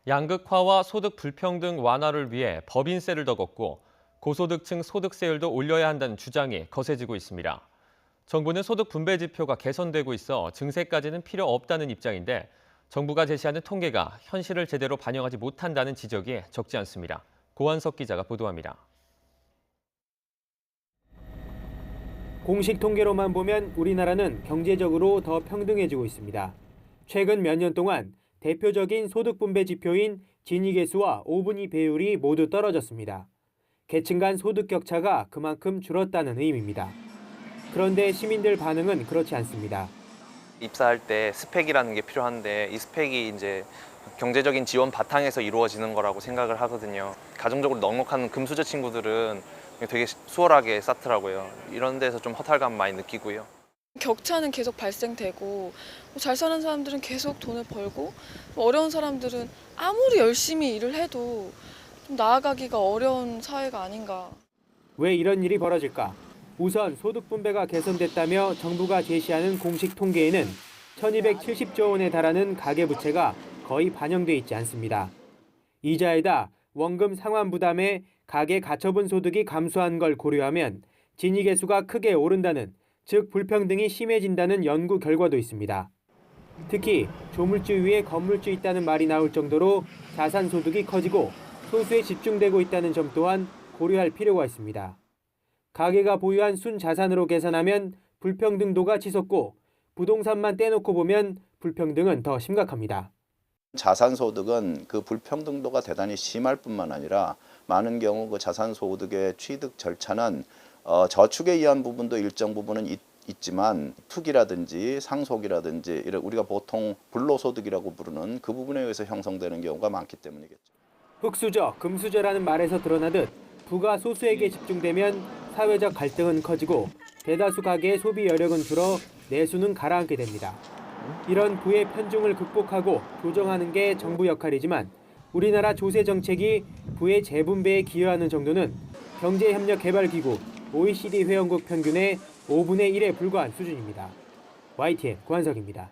양극화와 소득 불평등 완화를 위해 법인세를 더 걷고 고소득층 소득세율도 올려야 한다는 주장이 거세지고 있습니다. 정부는 소득 분배 지표가 개선되고 있어 증세까지는 필요 없다는 입장인데 정부가 제시하는 통계가 현실을 제대로 반영하지 못한다는 지적이 적지 않습니다. 고한석 기자가 보도합니다. 공식 통계로만 보면 우리나라는 경제적으로 더 평등해지고 있습니다. 최근 몇 년 동안 대표적인 소득 분배 지표인 지니계수와 오분위 배율이 모두 떨어졌습니다. 계층 간 소득 격차가 그만큼 줄었다는 의미입니다. 그런데 시민들 반응은 그렇지 않습니다. 입사할 때 스펙이라는 게 필요한데 이 스펙이 이제 경제적인 지원 바탕에서 이루어지는 거라고 생각을 하거든요. 가정적으로 넉넉한 금수저 친구들은 되게 수월하게 쌓더라고요. 이런 데서 좀 허탈감 많이 느끼고요. 격차는 계속 발생되고 잘 사는 사람들은 계속 돈을 벌고 어려운 사람들은 아무리 열심히 일을 해도 좀 나아가기가 어려운 사회가 아닌가. 왜 이런 일이 벌어질까? 우선 소득 분배가 개선됐다며 정부가 제시하는 공식 통계에는 1270조 원에 달하는 가계부채가 거의 반영돼 있지 않습니다. 이자에다 원금 상환 부담에 가계 가처분 소득이 감소한 걸 고려하면 진위계수가 크게 오른다는, 즉 불평등이 심해진다는 연구 결과도 있습니다. 특히 조물주 위에 건물주 있다는 말이 나올 정도로 자산 소득이 커지고 소수에 집중되고 있다는 점 또한 고려할 필요가 있습니다. 가계가 보유한 순자산으로 계산하면 불평등도가 치솟고 부동산만 떼놓고 보면 불평등은 더 심각합니다. 자산소득은 그 불평등도가 대단히 심할 뿐만 아니라 많은 경우 그 자산소득의 취득 절차는 저축에 의한 부분도 일정 부분은 있지만 투기라든지 상속이라든지 이런 우리가 보통 불로소득이라고 부르는 그 부분에 의해서 형성되는 경우가 많기 때문이겠죠. 흑수저, 금수저라는 말에서 드러나듯 부가 소수에게 집중되면 사회적 갈등은 커지고 대다수 가계의 소비 여력은 줄어 내수는 가라앉게 됩니다. 이런 부의 편중을 극복하고 조정하는 게 정부 역할이지만 우리나라 조세 정책이 부의 재분배에 기여하는 정도는 경제협력개발기구 OECD 회원국 평균의 5분의 1에 불과한 수준입니다. YTN 고한석입니다.